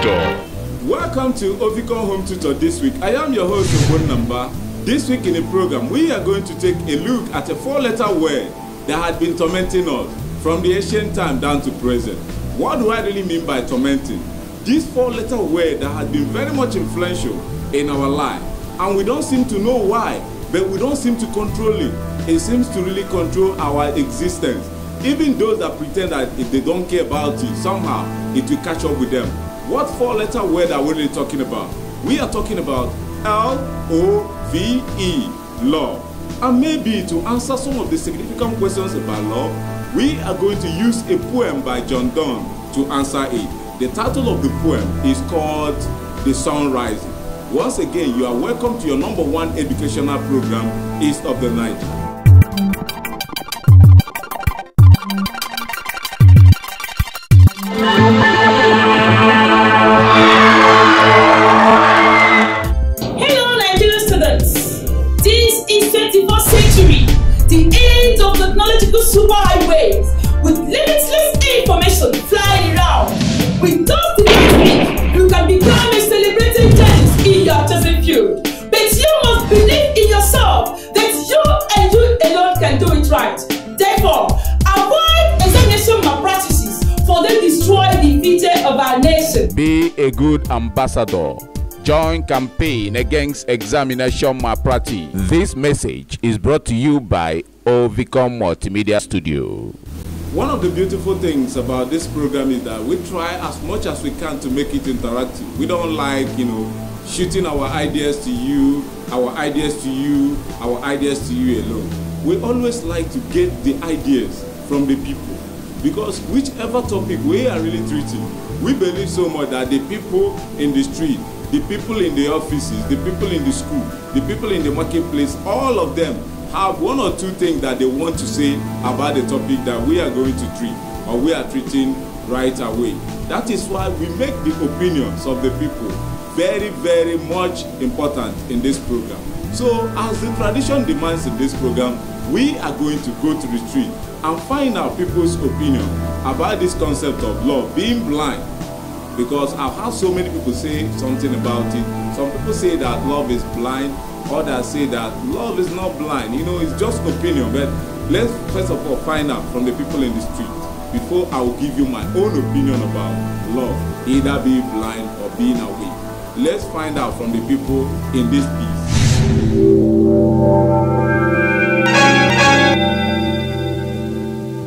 Tutor. Welcome to Ovicon Home Tutor this week. I am your host, Obon Number. This week in the program, we are going to take a look at a four-letter word that had been tormenting us from the ancient time down to present. What do I really mean by tormenting? This four-letter word that had been very much influential in our life, and we don't seem to know why, but we don't seem to control it. It seems to really control our existence. Even those that pretend that if they don't care about it, somehow it will catch up with them. What four-letter word are we really talking about? We are talking about L-O-V-E, love. And maybe to answer some of the significant questions about love, we are going to use a poem by John Donne to answer it. The title of the poem is called The Sun Rising. Once again, you are welcome to your #1 educational program, East of the Niger. Hello, Nigerian students. This is 21st century, the age of technological superhighways, with limitless information flying around. With just the technique, you can become a celebrated genius in your chosen field. But you must believe in yourself that you and you alone can do it right. Therefore, avoid examination malpractices, for they destroy the future of our nation. Be a good ambassador. Join campaign against examination malpractice. This message is brought to you by Ovicon Multimedia Studio. One of the beautiful things about this program is that we try as much as we can to make it interactive. We don't like, shooting our ideas to you, our ideas to you, our ideas to you alone. We always like to get the ideas from the people, because whichever topic we are really treating, we believe so much that the people in the street, the people in the offices, the people in the school, the people in the marketplace, all of them have one or two things that they want to say about the topic that we are going to treat, or we are treating right away. That is why we make the opinions of the people very, very much important in this program. So as the tradition demands in this program, we are going to go to the street and find out people's opinion about this concept of love being blind. Because I've had so many people say something about it. Some people say that love is blind. Others say that love is not blind. It's just opinion. But let's first of all find out from the people in the street before I will give you my own opinion about love, either being blind or being awake. Let's find out from the people in this piece.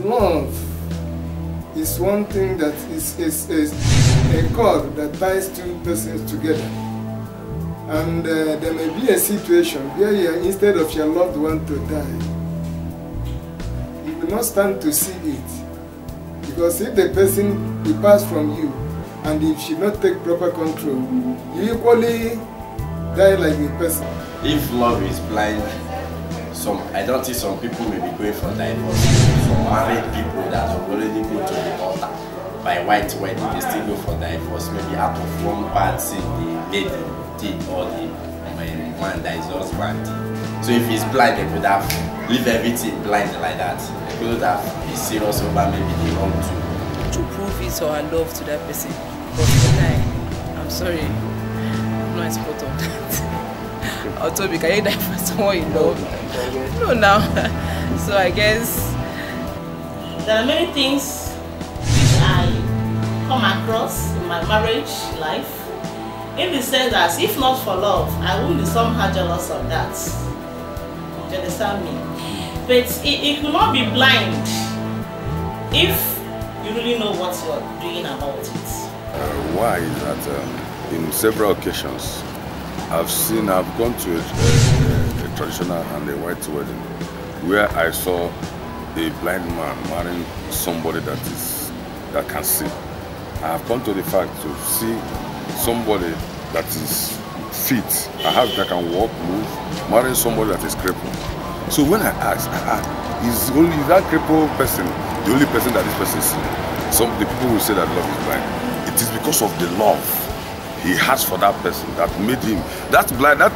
Love is one thing that is a cord that ties two persons together. And there may be a situation where instead of your loved one to die, you will not stand to see it. Because if the person departs from you and if she not take proper control, you equally die like the person. If love is blind, I don't think some people may be going for divorce. Some married people that have already been to the altar by white wedding, they still go for divorce. Maybe out of one bad sin the lady did or the man that is husband. So if he's blind, they could have leave everything blind like that. They could have been serious over maybe the wrong too. To prove it or our love to that person. But I'm sorry, I'm not expert on that. Otobi, can you die for someone you love? No, now. So I guess There are many things which I come across in my marriage life, in the sense that if not for love, I wouldn't be somehow jealous of that. Do you understand me? But it will not be blind if you really know what you're doing about it. Why is that in several occasions I've gone to a traditional and a white wedding where I saw a blind man marrying somebody that can see. I have come to the fact to see somebody that is fit, that can walk, move, marrying somebody that is crippled. So when I asked, is that crippled person the only person that this person sees? Some of the people will say that love is blind. It is because of the love he has for that person that made him, that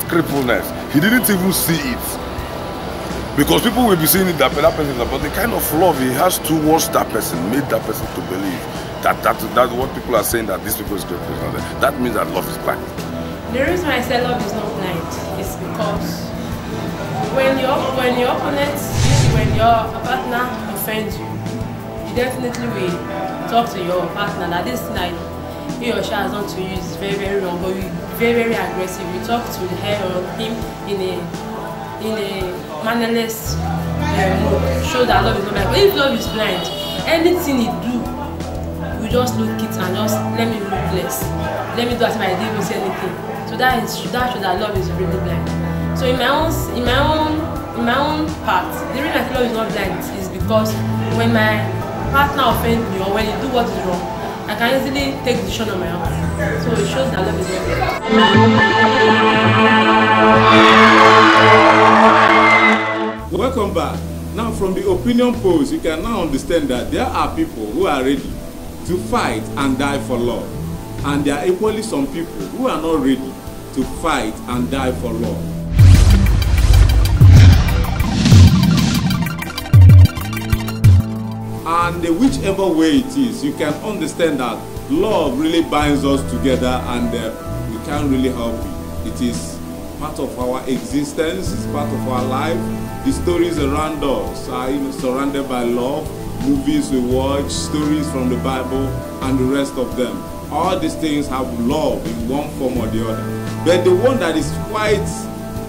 crippledness, he didn't even see it. Because people will be saying that person is about the kind of love he has towards that person made that person to believe that's what people are saying, that these people is great. That means that love is blind. The reason why I say love is not blind is because when your opponent, when your partner offends you, you definitely will talk to your partner that this night he or she has done to you is very, very wrong, but you very, very aggressive. You talk to her or him in a mannerless mood. Show that love is not blind. But if love is blind, anything you do, you just look it and just let me look less. Let me do as if I didn't even say anything. So that shows that love is really blind. So in my own part, the reason I say love is not blind is because when my partner offends me or when you do what is wrong, I can easily take decision on my own. So it shows that love is not blind. Welcome back. Now from the opinion polls, you can now understand that there are people who are ready to fight and die for love. And there are equally some people who are not ready to fight and die for love. And whichever way it is, you can understand that love really binds us together and we can't really help it. It is part of our existence, it's part of our life. The stories around us are surrounded by love. Movies we watch, stories from the Bible, and the rest of them. All these things have love in one form or the other. But the one that is quite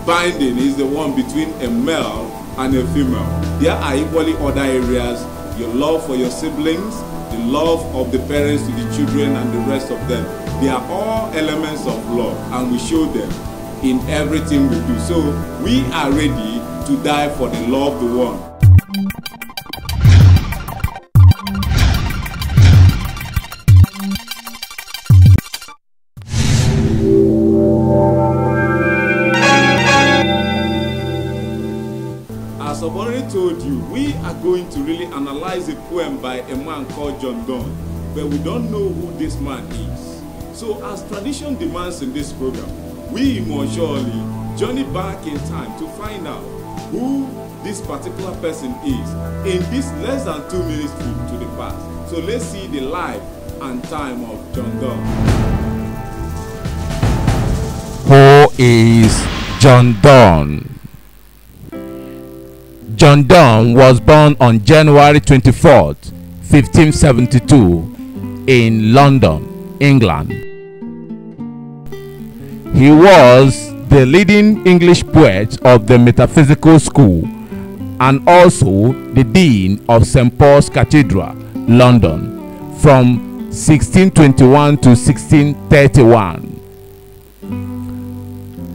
binding is the one between a male and a female. There are equally other areas. Your love for your siblings, the love of the parents to the children, and the rest of them. They are all elements of love, and we show them in everything we do. So we are ready to die for the loved one. As I've already told you, we are going to really analyze a poem by a man called John Donne, but we don't know who this man is. So as tradition demands in this program, we must surely journey back in time to find out who this particular person is in this less than 2 minutes trip to the past. So let's see the life and time of John Donne. Who is John Donne? John Donne was born on January 24th, 1572 in London, England. He was the leading English poet of the metaphysical school and also the Dean of St. Paul's Cathedral, London, from 1621 to 1631.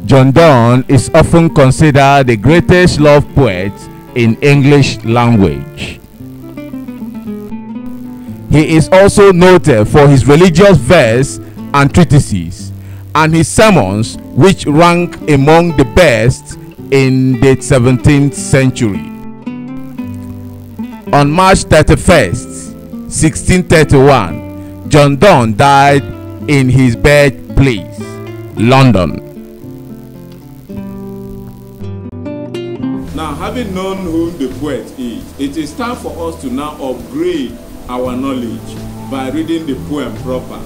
John Donne is often considered the greatest love poet in English language. He is also noted for his religious verse and treatises, and his sermons, which rank among the best in the 17th century. On March 31st, 1631, John Donne died in his birthplace, London. Now, having known who the poet is, it is time for us to now upgrade our knowledge by reading the poem proper.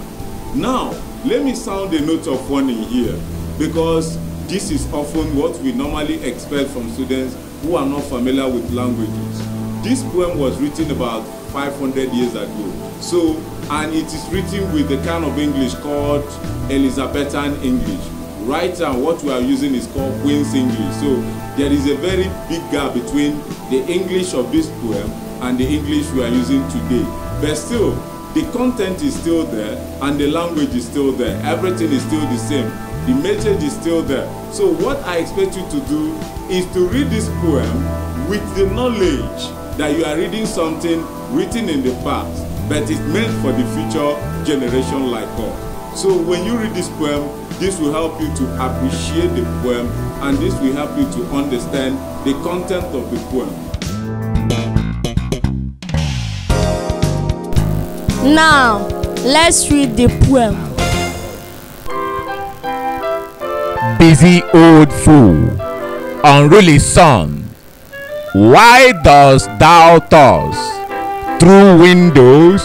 Now, let me sound a note of warning here, because this is often what we normally expect from students who are not familiar with languages. This poem was written about 500 years ago. So, and it is written with the kind of English called Elizabethan English. Right now, what we are using is called Queen's English. So, there is a very big gap between the English of this poem and the English we are using today. But still, the content is still there and the language is still there. Everything is still the same. The message is still there. So what I expect you to do is to read this poem with the knowledge that you are reading something written in the past, but it's meant for the future generation like us. So when you read this poem, this will help you to appreciate the poem, and this will help you to understand the content of the poem. Now, let's read the poem. Busy old fool, unruly son, Why dost thou thus through windows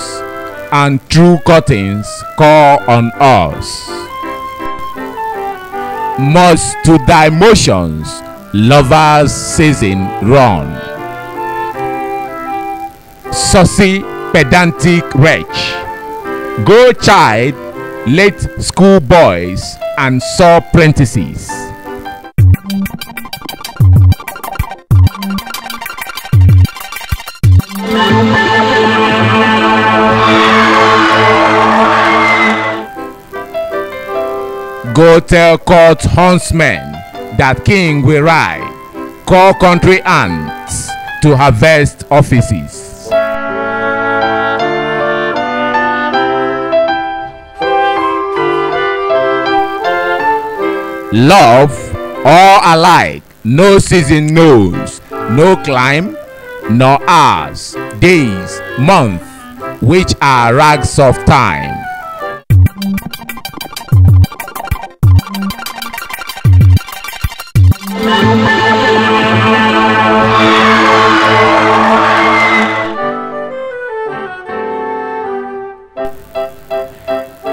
and through curtains call on us? Must to thy motions lovers' season run? Saucy pedantic wretch, go chide late schoolboys and sore prentices. Go tell court huntsmen that king will ride, call country ants to harvest offices. Love, all alike, no season knows, no clime, nor hours, days, months, which are rags of time.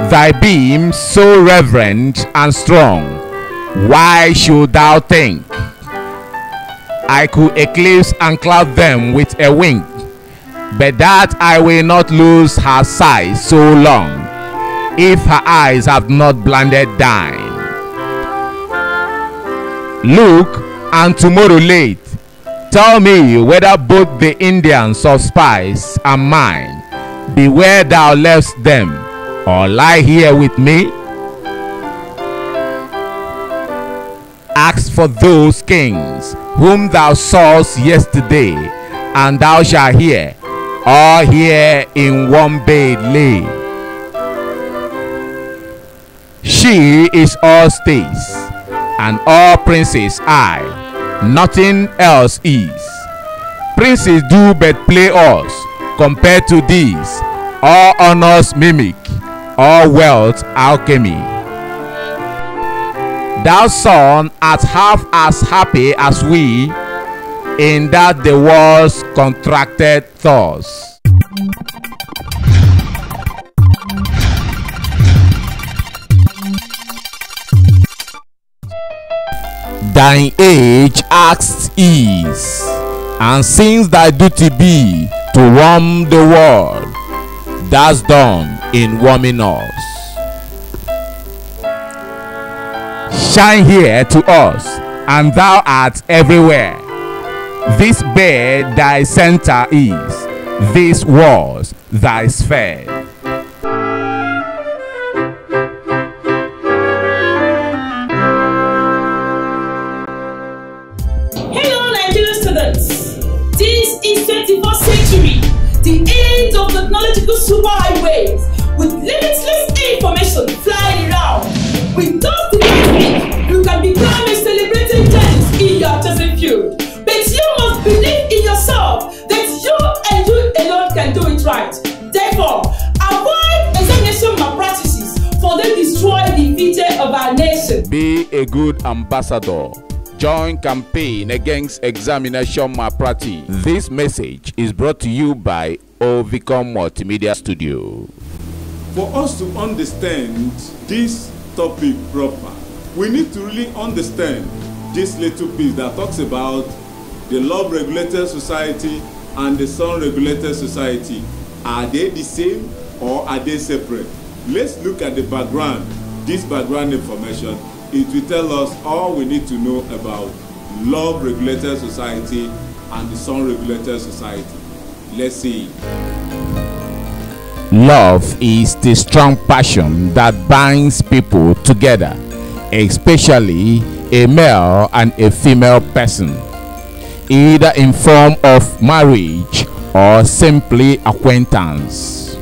Thy beams so reverent and strong, why should thou think I could eclipse and cloud them with a wink? But that I will not lose her sight so long, if her eyes have not blinded thine. Look, and tomorrow late, tell me whether both the Indians of spice and mine be where thou left'st them, or lie here with me? Ask for those kings whom thou sawest yesterday, and thou shalt hear, all here in one bed lay. She is all states, and all princes I, nothing else is. Princes do but play us, compared to these, all honors mimic, all wealth alchemy. Thou son art half as happy as we, in that the walls contracted thus. Thine age asks ease, and since thy duty be to warm the world, that's done in warming us. Shine here to us, and thou art everywhere. This bed thy center is, this was thy sphere. Hello, Nigerian students. This is 21st century, the age of technological superhighways, with limitless information flying around. With those devices, you can become a celebrating giant in your chosen field. But you must believe in yourself that you and you alone can do it right. Therefore, avoid examination malpractices, for they destroy the future of our nation. Be a good ambassador. Join campaign against examination malpractice. This message is brought to you by Ovicom Multimedia Studio. For us to understand this topic proper, we need to really understand this little piece that talks about the Love Regulated Society and the Sun Regulated Society. Are they the same or are they separate? Let's look at the background. This background information, it will tell us all we need to know about Love Regulated Society and the Sun Regulated Society. Let's see. Love is the strong passion that binds people together, especially a male and a female person, either in form of marriage or simply acquaintance.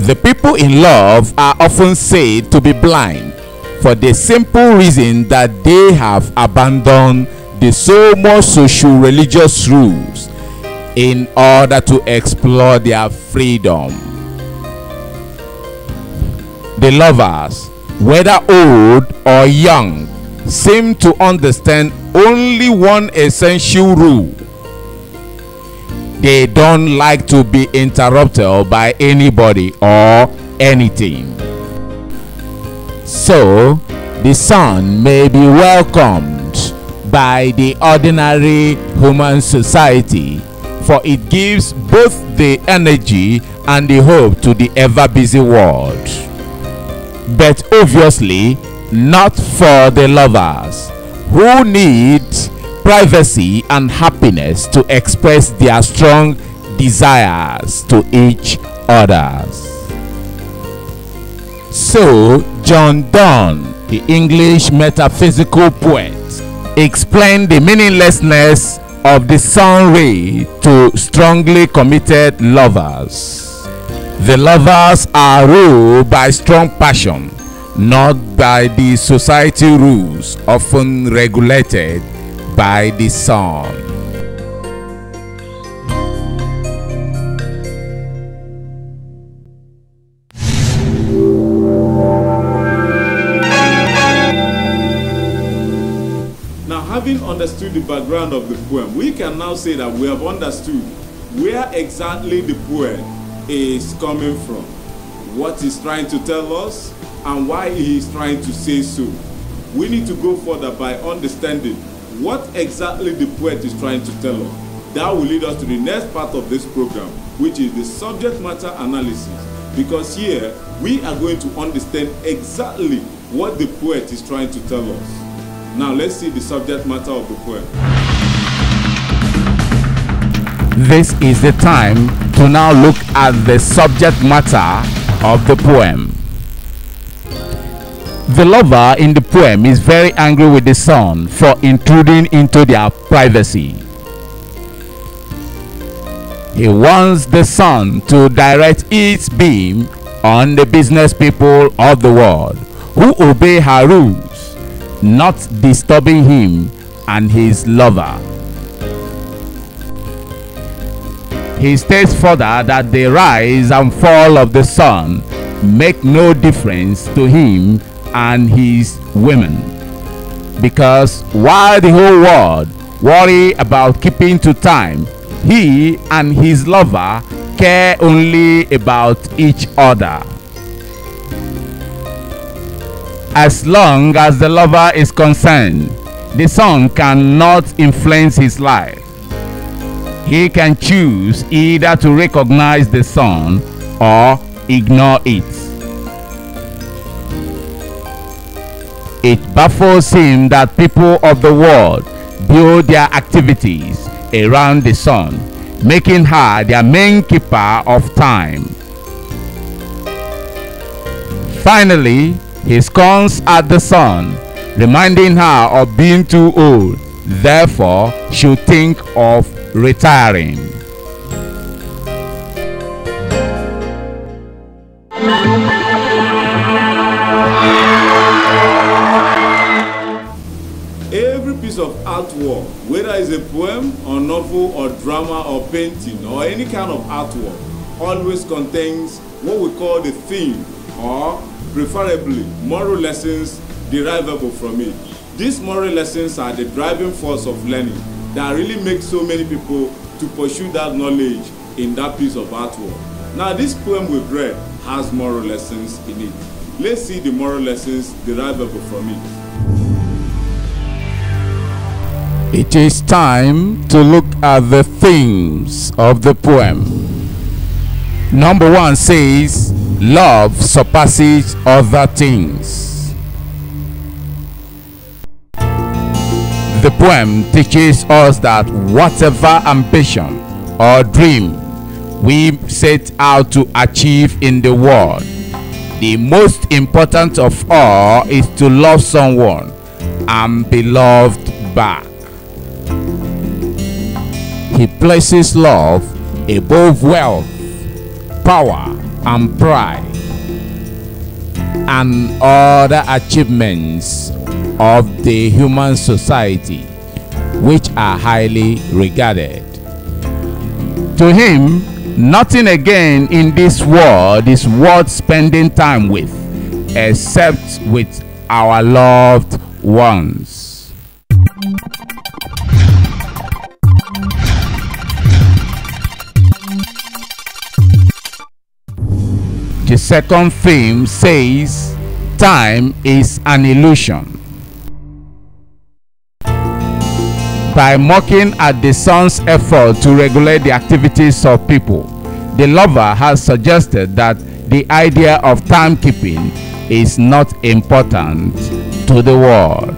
The people in love are often said to be blind, for the simple reason that they have abandoned the so much social religious rules in order to explore their freedom. The lovers, whether old or young, seem to understand only one essential rule. They don't like to be interrupted by anybody or anything. So, the sun may be welcomed by the ordinary human society, for it gives both the energy and the hope to the ever-busy world. But obviously, not for the lovers, who need privacy and happiness to express their strong desires to each other. So, John Donne, the English metaphysical poet, explained the meaninglessness of the sun ray to strongly committed lovers. The lovers are ruled by strong passion, not by the society rules often regulated by the sun. Now, having understood the background of the poem, we can now say that we have understood where exactly the poet is coming from, what he's trying to tell us, and why he is trying to say so. We need to go further by understanding what exactly the poet is trying to tell us. That will lead us to the next part of this program, which is the subject matter analysis. Because here, we are going to understand exactly what the poet is trying to tell us. Now, let's see the subject matter of the poem. This is the time to now look at the subject matter of the poem. The lover in the poem is very angry with the sun for intruding into their privacy. He wants the sun to direct its beam on the business people of the world who obey her rules, not disturbing him and his lover. He states further that the rise and fall of the sun make no difference to him and his women, because while the whole world worry about keeping to time, he and his lover care only about each other. As long as the lover is concerned, the sun cannot influence his life. He can choose either to recognize the sun or ignore it. It baffles him that people of the world build their activities around the sun, making her their main keeper of time. Finally, he scorns at the sun, reminding her of being too old, therefore should think of retiring. Every piece of artwork, whether it's a poem or novel or drama or painting or any kind of artwork, always contains what we call the theme, or preferably moral lessons derivable from it. These moral lessons are the driving force of learning that really makes so many people to pursue that knowledge in that piece of artwork. Now, this poem we've read has moral lessons in it. Let's see the moral lessons derivable from it. It is time to look at the themes of the poem. Number 1 says, love surpasses other things. The poem teaches us that whatever ambition or dream we set out to achieve in the world, the most important of all is to love someone and be loved back. He places love above wealth, power, and pride, and other achievements of the human society, which are highly regarded. To him, nothing again in this world is worth spending time with, except with our loved ones. The second theme says time is an illusion. By mocking at the sun's effort to regulate the activities of people, the lover has suggested that the idea of timekeeping is not important to the world.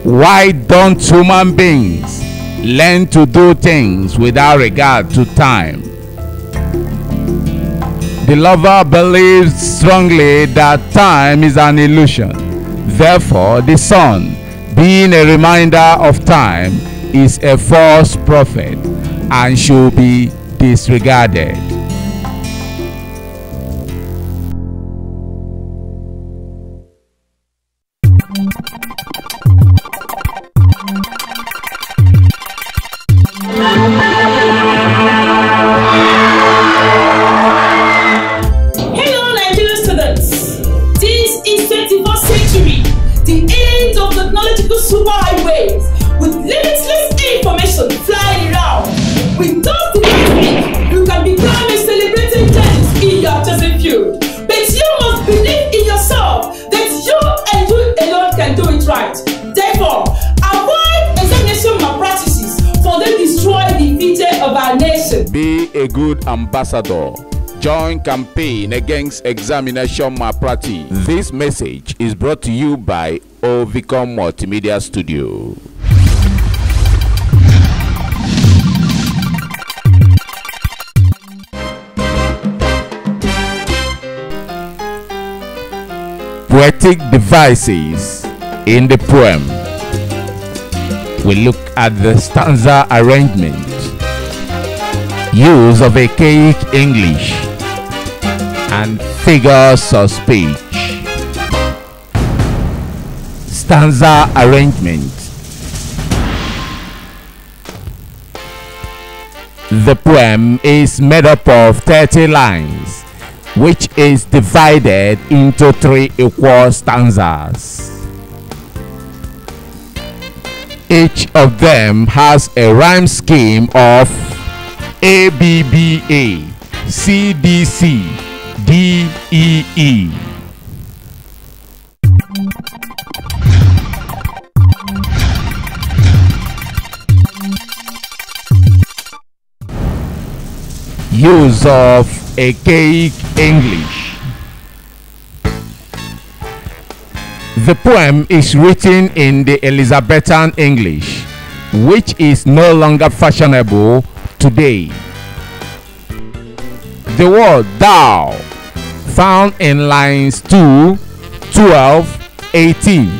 Why don't human beings learn to do things without regard to time? The lover believes strongly that time is an illusion. Therefore, the sun, being a reminder of time, is a false prophet and should be disregarded. Hello, Nigerian students. This is 21st century, the age of technological superhighways, with limitless information flying around. With those devices, you can become a celebrating judge in your chosen field. But you must believe in yourself that you and you alone can do it right. Therefore, avoid examination malpractices, for they destroy the future of our nation. Be a good ambassador. Join campaign against examination malpractice. This message is brought to you by Ovicom Multimedia Studio. Poetic devices in the poem. We look at the stanza arrangement, use of archaic English, and figures of speech. Stanza arrangement. The poem is made up of 30 lines, which is divided into 3 equal stanzas. Each of them has a rhyme scheme of ABBA, CDC, DEE. Use of archaic English. The poem is written in the Elizabethan English, which is no longer fashionable today. The word thou, found in lines 2, 12, 18,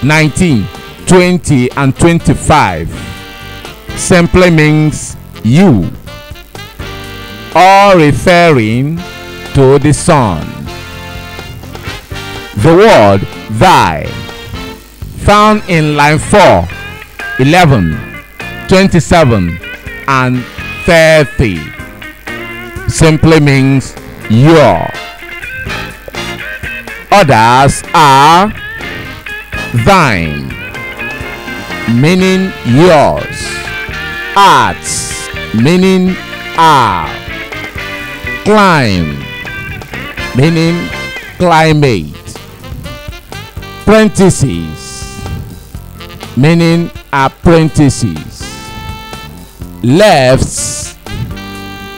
19, 20, and 25, simply means you, all referring to the sun. The word thy, found in line 4, 11, 27, and 30, simply means your. Others are thine, meaning yours, arts, meaning are, climb, meaning climate, parentheses, meaning apprentices, lefts,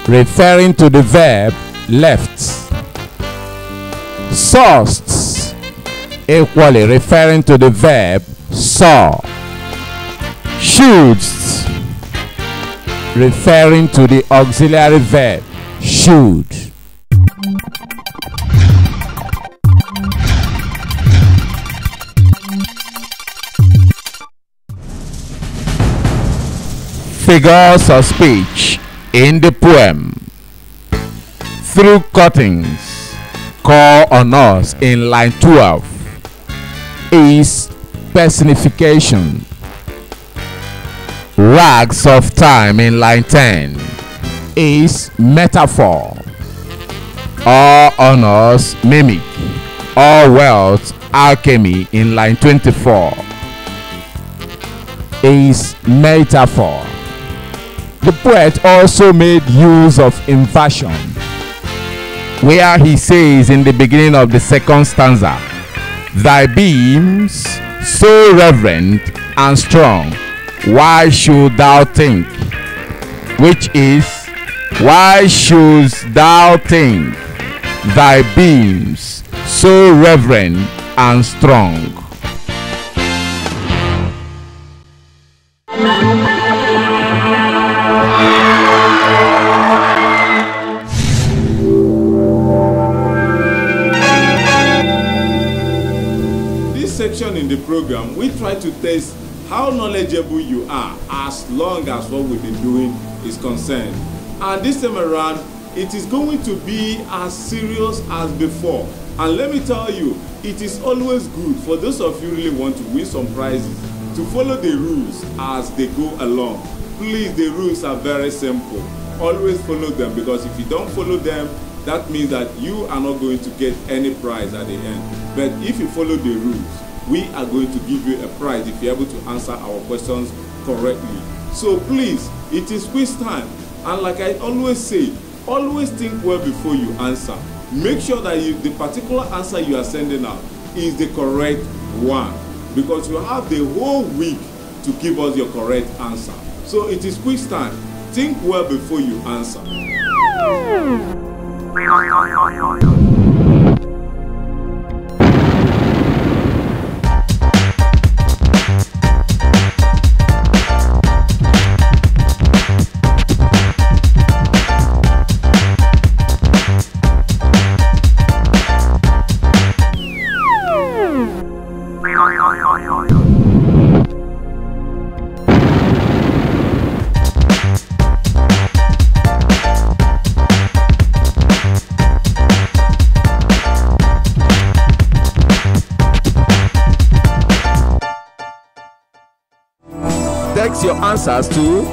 referring to the verb left, sourced, equally referring to the verb saw, shoots, referring to the auxiliary verb should. Figures of speech in the poem. Through cuttings, call on us in line 12 is personification. Rags of time in line 10 is metaphor. all honors, mimic, all wealth, alchemy in line 24 is metaphor. The poet also made use of inversion, where he says in the beginning of the second stanza, thy beams so reverent and strong, why should thou think? Which is, why shouldst thou think thy beams so reverent and strong? In the program, we try to test how knowledgeable you are as long as what we've been doing is concerned. And this time around, it is going to be as serious as before. And let me tell you, it is always good for those of you who really want to win some prizes to follow the rules as they go along. Please, the rules are very simple. Always follow them, because if you don't follow them, that means that you are not going to get any prize at the end. But if you follow the rules, we are going to give you a prize if you're able to answer our questions correctly. So please, it is quiz time. And like I always say, always think well before you answer. Make sure that the particular answer you are sending out is the correct one, because you have the whole week to give us your correct answer. So it is quiz time. Think well before you answer. Text your answers to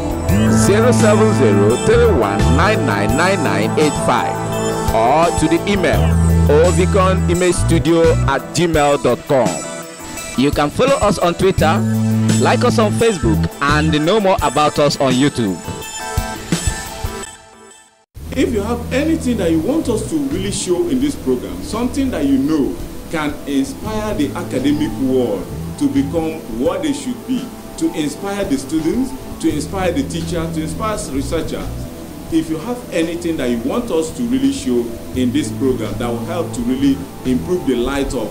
07031999985 or to the email oviconimagestudio@gmail.com. You can follow us on Twitter, like us on Facebook, and know more about us on YouTube. If you have anything that you want us to really show in this program, something that you know can inspire the academic world to become what they should be, to inspire the students, to inspire the teacher, to inspire researchers. If you have anything that you want us to really show in this program that will help to really improve the light of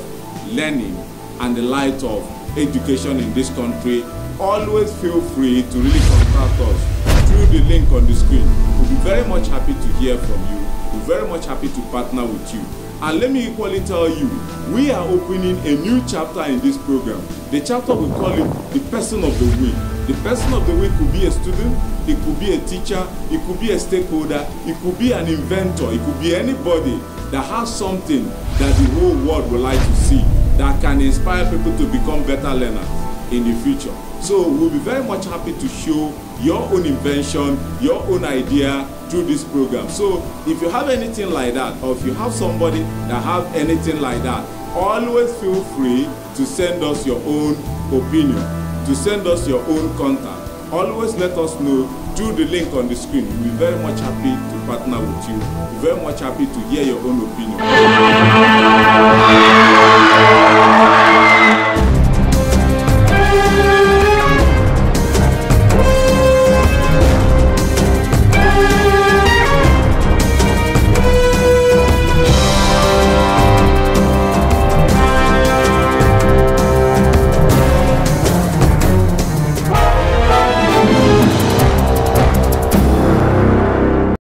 learning and the light of education in this country, always feel free to really contact us through the link on the screen. We'll be very much happy to hear from you. We're very much happy to partner with you. And let me equally tell you, we are opening a new chapter in this program. The chapter we call it the person of the week. The person of the week could be a student, it could be a teacher, it could be a stakeholder, it could be an inventor, it could be anybody that has something that the whole world would like to see, that can inspire people to become better learners in the future. So we'll be very much happy to show your own invention, your own idea through this program. So if you have anything like that, or if you have somebody that have anything like that, always feel free to send us your own opinion, to send us your own contact. Always let us know through the link on the screen. We'll be very much happy to partner with you. We're very much happy to hear your own opinion.